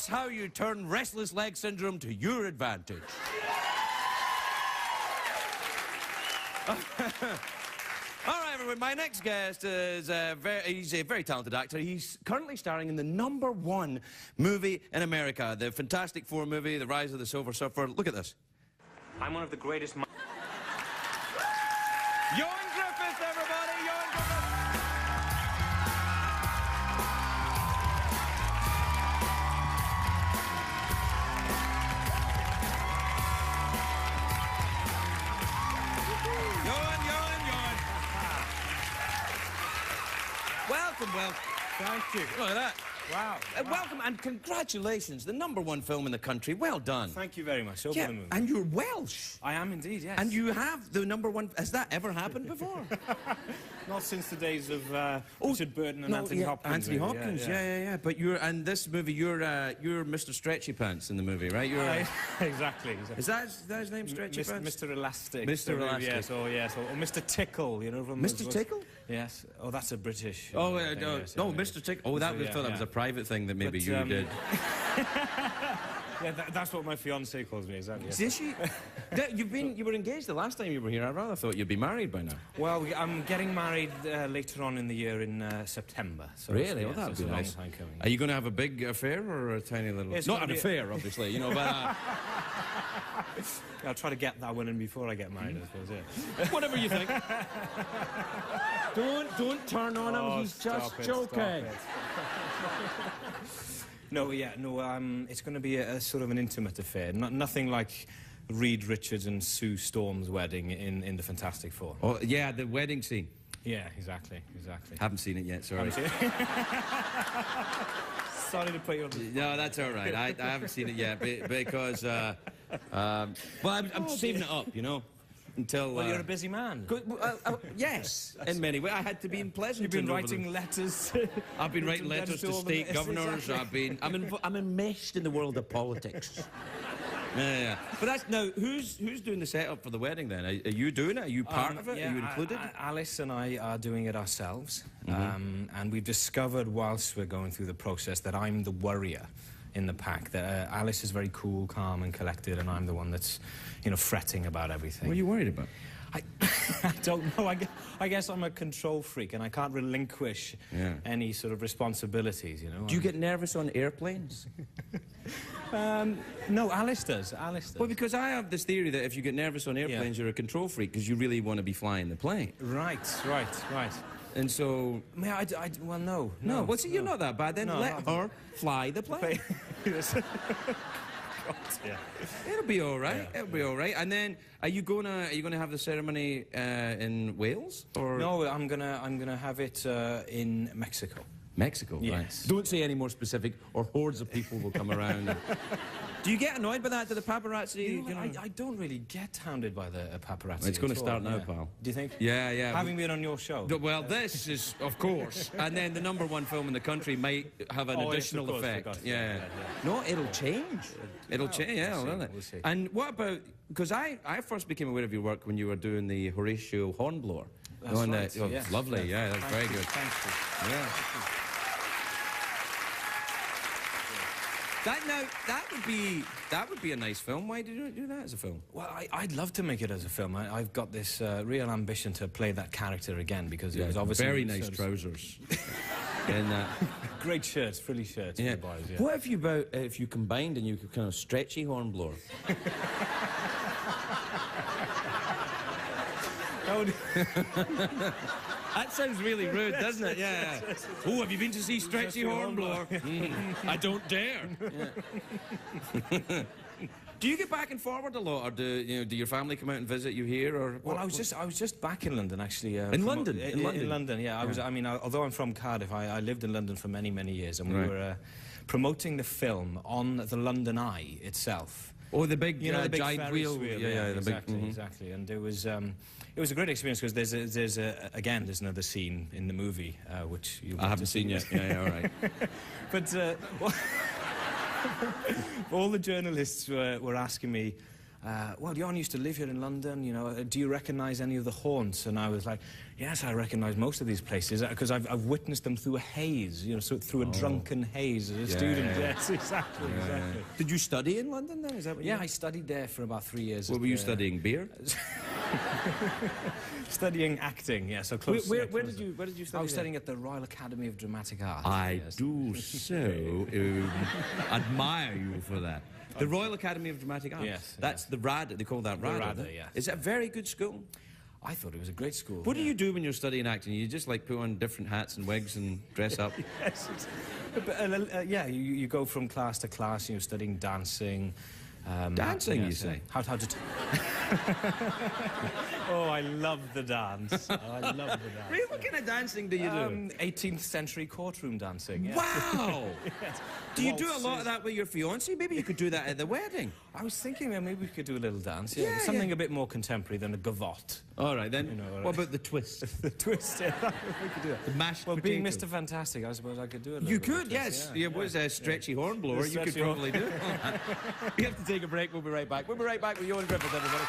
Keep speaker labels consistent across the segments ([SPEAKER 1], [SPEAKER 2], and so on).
[SPEAKER 1] That's how you turn restless leg syndrome to your advantage. All right, everyone, my next guest is he's a very talented actor. He's currently starring in the #1 movie in America, the Fantastic Four movie, The Rise of the Silver Surfer. Look at this.
[SPEAKER 2] I'm one of the greatest...
[SPEAKER 1] Ioan Gruffudd, everybody! Ioan Gruffudd! Welcome.
[SPEAKER 2] Thank you.
[SPEAKER 1] Look at that.
[SPEAKER 2] Wow.
[SPEAKER 1] Welcome and congratulations. The #1 film in the country. Well done.
[SPEAKER 2] Thank you very much. Over
[SPEAKER 1] Yeah,
[SPEAKER 2] the moon.
[SPEAKER 1] and you're Welsh.
[SPEAKER 2] I am indeed, yes.
[SPEAKER 1] And you have the #1... Has that ever happened before?
[SPEAKER 2] Not since the days of Richard Burton and Anthony Hopkins.
[SPEAKER 1] Anthony Hopkins, yeah. But you're... And this movie, you're Mr. Stretchy Pants in the movie, right? You're...
[SPEAKER 2] Exactly.
[SPEAKER 1] Is that his name, Stretchy Pants?
[SPEAKER 2] Mr. Elastic.
[SPEAKER 1] Mr. Elastic.
[SPEAKER 2] Yes, yes. Or Mr. Tickle, you know, from...
[SPEAKER 1] Mr. Tickle?
[SPEAKER 2] Yes. Oh, that's a British...
[SPEAKER 1] Oh, Mr. Tickle. Oh, that was a private thing that maybe you did.
[SPEAKER 2] Yeah, that's what my fiancée calls me, exactly. Yes.
[SPEAKER 1] Is she? You were engaged the last time you were here. I rather thought you'd be married by now.
[SPEAKER 2] Well, I'm getting married later on in the year in September. So
[SPEAKER 1] really?
[SPEAKER 2] Yeah,
[SPEAKER 1] that'd be
[SPEAKER 2] a
[SPEAKER 1] nice.
[SPEAKER 2] long time coming.
[SPEAKER 1] Are you going to have a big affair or a tiny little...
[SPEAKER 2] It's
[SPEAKER 1] not an affair, obviously, you know, but...
[SPEAKER 2] I'll try to get that one in before I get married, I suppose, yeah.
[SPEAKER 1] Whatever you think. Don't turn on him, he's just joking.
[SPEAKER 2] No, it's going to be a sort of an intimate affair. Nothing like Reed Richards and Sue Storm's wedding in the Fantastic Four.
[SPEAKER 1] Oh, yeah, the wedding scene.
[SPEAKER 2] Yeah, exactly.
[SPEAKER 1] Haven't seen it yet, sorry.
[SPEAKER 2] Sorry to put you on the spot.
[SPEAKER 1] No, that's all right. I haven't seen it yet because... well, I'm saving it up, you know. Until,
[SPEAKER 2] well, you're a busy man.
[SPEAKER 1] Yes, in many ways. I had to be in Pleasanton.
[SPEAKER 2] You've been writing letters.
[SPEAKER 1] I've been writing letters to state governors. Exactly. I'm enmeshed in the world of politics. Yeah. But that's now. Who's doing the setup for the wedding then? Are you doing it? Are you part of it?
[SPEAKER 2] Yeah,
[SPEAKER 1] are you included?
[SPEAKER 2] Alice and I are doing it ourselves, and we've discovered whilst we're going through the process that I'm the worrier in the pack. That Alice is very cool, calm, and collected, and I'm the one that's, you know, fretting about everything.
[SPEAKER 1] What are you worried about?
[SPEAKER 2] I don't know. I guess I'm a control freak, and I can't relinquish any sort of responsibilities, you know.
[SPEAKER 1] Do you get nervous on airplanes?
[SPEAKER 2] No, Alice does.
[SPEAKER 1] Well, because I have this theory that if you get nervous on airplanes, you're a control freak because you really want to be flying the plane.
[SPEAKER 2] Right.
[SPEAKER 1] And so...
[SPEAKER 2] Well, no.
[SPEAKER 1] Well, see, you're not that bad. Then let her fly the plane.
[SPEAKER 2] Yeah.
[SPEAKER 1] It'll be all right. Yeah. It'll be all right. And then, are you gonna have the ceremony in Wales? Or
[SPEAKER 2] no, I'm gonna have it in Mexico.
[SPEAKER 1] Mexico,
[SPEAKER 2] yes.
[SPEAKER 1] Right. Don't say any more specific, or hordes of people will come around. And... Do you get annoyed by that? Do the paparazzi?
[SPEAKER 2] You know, I don't really get hounded by the paparazzi.
[SPEAKER 1] It's going to start now, pal.
[SPEAKER 2] Do you think?
[SPEAKER 1] Yeah.
[SPEAKER 2] Having been on your show.
[SPEAKER 1] Well, this is, of course. And then the #1 film in the country might have an additional effect. Yeah. No, it'll change. It'll change,
[SPEAKER 2] We'll see.
[SPEAKER 1] And what about... Because I first became aware of your work when you were doing the Horatio Hornblower.
[SPEAKER 2] That's right.
[SPEAKER 1] Yes. Lovely, yeah, that's very good.
[SPEAKER 2] Thank you.
[SPEAKER 1] Yeah. That would be a nice film. Why did you do that as a film?
[SPEAKER 2] Well, I'd love to make it as a film. I've got this real ambition to play that character again because it was obviously
[SPEAKER 1] very nice trousers. And
[SPEAKER 2] great shirts, frilly shirts. For the boys, yeah.
[SPEAKER 1] What if you combined and you could kind of stretchy Hornblower? That sounds really rude, doesn't it? Yeah. Oh, have you been to see Stretchy Hornblower? I don't dare. Yeah. Do you get back and forward a lot, or do your family come out and visit you here, or?
[SPEAKER 2] Well, I was just back in London actually.
[SPEAKER 1] In London,
[SPEAKER 2] yeah. I mean, although I'm from Cardiff, I lived in London for many years, and we were promoting the film on the London Eye itself.
[SPEAKER 1] Oh, the big,
[SPEAKER 2] the big
[SPEAKER 1] giant wheel.
[SPEAKER 2] Yeah, exactly. And it was a great experience because there's another scene in the movie which
[SPEAKER 1] I haven't seen yet. Yeah, all right.
[SPEAKER 2] But all the journalists were asking me, well, Ioan used to live here in London, you know, do you recognise any of the haunts? And I was like, yes, I recognise most of these places, because I've witnessed them through a haze, you know, so through a drunken haze as a student. Yes, exactly.
[SPEAKER 1] Did you study in London then? Is that what you
[SPEAKER 2] I studied there for about 3 years.
[SPEAKER 1] What were you studying? Beer?
[SPEAKER 2] Studying acting, yeah, so close.
[SPEAKER 1] Where did you study?
[SPEAKER 2] I was studying at the Royal Academy of Dramatic Art.
[SPEAKER 1] I do so admire you for that. The Royal Academy of Dramatic Art?
[SPEAKER 2] Yes.
[SPEAKER 1] That's the RADA, they call that RADA.
[SPEAKER 2] RADA, yes.
[SPEAKER 1] Is it a very good school?
[SPEAKER 2] I thought it was a great school.
[SPEAKER 1] What do you do when you're studying acting? You just like put on different hats and wigs and dress up?
[SPEAKER 2] Yes. Yeah, you go from class to class, you're studying dancing.
[SPEAKER 1] Dancing, you say?
[SPEAKER 2] How to... Oh, I love the dance. Oh, I love the dance.
[SPEAKER 1] Really? What kind of dancing do you do?
[SPEAKER 2] 18th century courtroom dancing. Yeah.
[SPEAKER 1] Wow!
[SPEAKER 2] Yes.
[SPEAKER 1] Do you do a lot of that with your fiancée? Maybe you could do that at the wedding.
[SPEAKER 2] I was thinking that maybe we could do a little dance. Yeah, something a bit more contemporary than a gavotte.
[SPEAKER 1] All right, then.
[SPEAKER 2] You know,
[SPEAKER 1] what about the twist?
[SPEAKER 2] The twist, yeah, we could do that.
[SPEAKER 1] The mashed
[SPEAKER 2] Well,
[SPEAKER 1] potato.
[SPEAKER 2] being Mr. Fantastic, I suppose I could do it.
[SPEAKER 1] You could, yes. Yeah, was a stretchy hornblower. You could probably do it. We have to take a break. We'll be right back. We'll be right back with Ioan Gruffudd, everybody.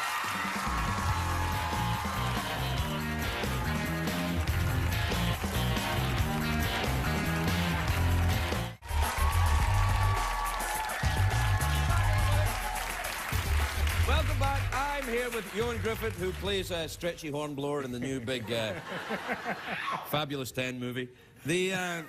[SPEAKER 1] Welcome back. I'm here with Ioan Gruffudd, who plays a stretchy hornblower in the new big Fabulous 10 movie. You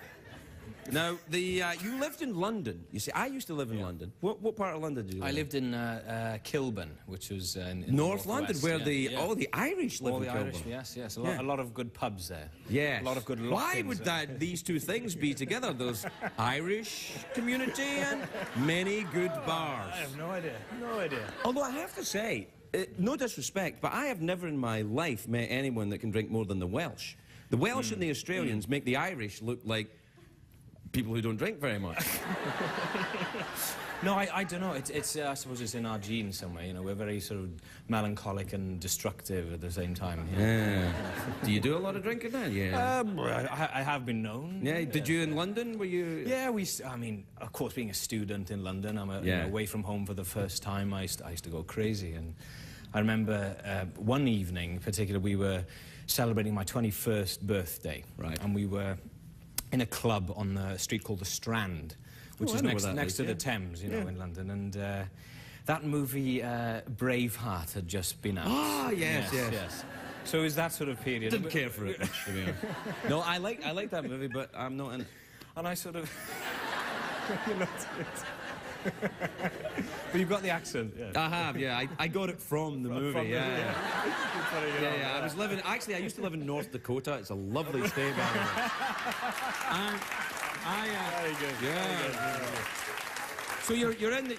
[SPEAKER 1] lived in London. You see, I used to live in London. What part of London did you live in?
[SPEAKER 2] I lived in Kilburn, which was in
[SPEAKER 1] North London, where
[SPEAKER 2] all
[SPEAKER 1] the Irish live in Kilburn.
[SPEAKER 2] Yes. A lot of good pubs there.
[SPEAKER 1] Yes.
[SPEAKER 2] A lot of good
[SPEAKER 1] Why would these two things be together? Those Irish community and many good bars.
[SPEAKER 2] I have no idea. No idea.
[SPEAKER 1] Although I have to say, no disrespect, but I have never in my life met anyone that can drink more than the Welsh. The Welsh and the Australians make the Irish look like people who don't drink very much.
[SPEAKER 2] No, I don't know. It's I suppose it's in our genes somewhere. You know, we're very sort of melancholic and destructive at the same time.
[SPEAKER 1] Yeah. Do you do a lot of drinking then? Yeah.
[SPEAKER 2] I have been known.
[SPEAKER 1] Yeah. Did you in London? Were you?
[SPEAKER 2] Yeah, I mean, of course, being a student in London, I'm away from home for the first time. I used to go crazy, and I remember one evening in particular, we were celebrating my 21st birthday.
[SPEAKER 1] Right.
[SPEAKER 2] And we were in a club on the street called the Strand, which is next to the Thames, you know, in London. And that movie, Braveheart, had just been out.
[SPEAKER 1] Ah, yes.
[SPEAKER 2] So it was that sort of period.
[SPEAKER 1] Didn't care for it much, to be honest. No, I like that movie, but I'm not in it.
[SPEAKER 2] And I sort of... You know, but you've got the accent. Yeah.
[SPEAKER 1] I have, yeah. I got it from the movie, yeah. I was living... Actually, I used to live in North Dakota. It's a lovely state, by the way.
[SPEAKER 2] Very good.
[SPEAKER 1] Yeah. So you're in the...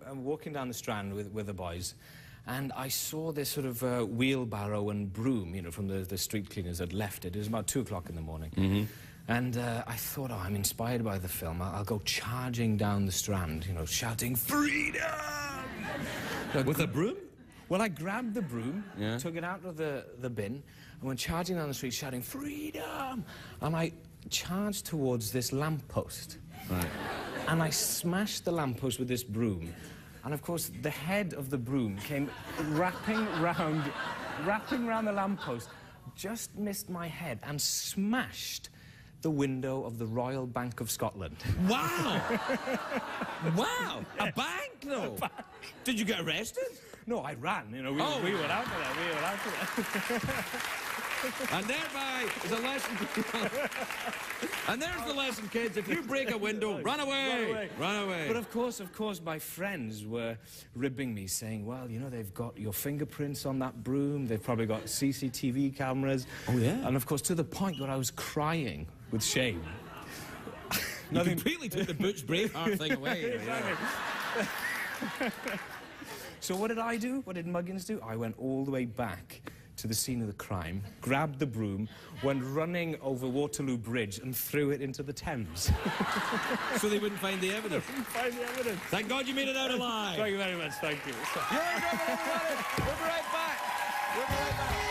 [SPEAKER 2] I'm walking down the Strand with the boys, and I saw this sort of wheelbarrow and broom, you know, from the street cleaners had left it. It was about 2 o'clock in the morning. Mm-hmm. And I thought, oh, I'm inspired by the film. I'll go charging down the Strand, you know, shouting, freedom!
[SPEAKER 1] With a broom?
[SPEAKER 2] Well, I grabbed the broom, took it out of the bin, and went charging down the street shouting, freedom! And I charged towards this lamppost.
[SPEAKER 1] Right.
[SPEAKER 2] And I smashed the lamppost with this broom. And, of course, the head of the broom came wrapping round the lamppost, just missed my head, and smashed the window of the Royal Bank of Scotland.
[SPEAKER 1] Wow! Wow! A bank, though? Did you get arrested?
[SPEAKER 2] No, I ran. You know, we were out for that. We were out for that.
[SPEAKER 1] And thereby is a lesson. And there's the lesson, kids. If you break a window, run away. Run away.
[SPEAKER 2] But of course, my friends were ribbing me, saying, well, you know, they've got your fingerprints on that broom. They've probably got CCTV cameras.
[SPEAKER 1] Oh, yeah?
[SPEAKER 2] And, of course, to the point where I was crying with shame.
[SPEAKER 1] You completely took the Butch Braveheart thing away.
[SPEAKER 2] Exactly. So what did I do? What did Muggins do? I went all the way back to the scene of the crime, grabbed the broom, went running over Waterloo Bridge and threw it into the Thames.
[SPEAKER 1] So they wouldn't find the evidence?
[SPEAKER 2] They wouldn't find the evidence.
[SPEAKER 1] Thank God you made it out alive.
[SPEAKER 2] Thank you very much, thank you.
[SPEAKER 1] We'll be right back. We'll be right back.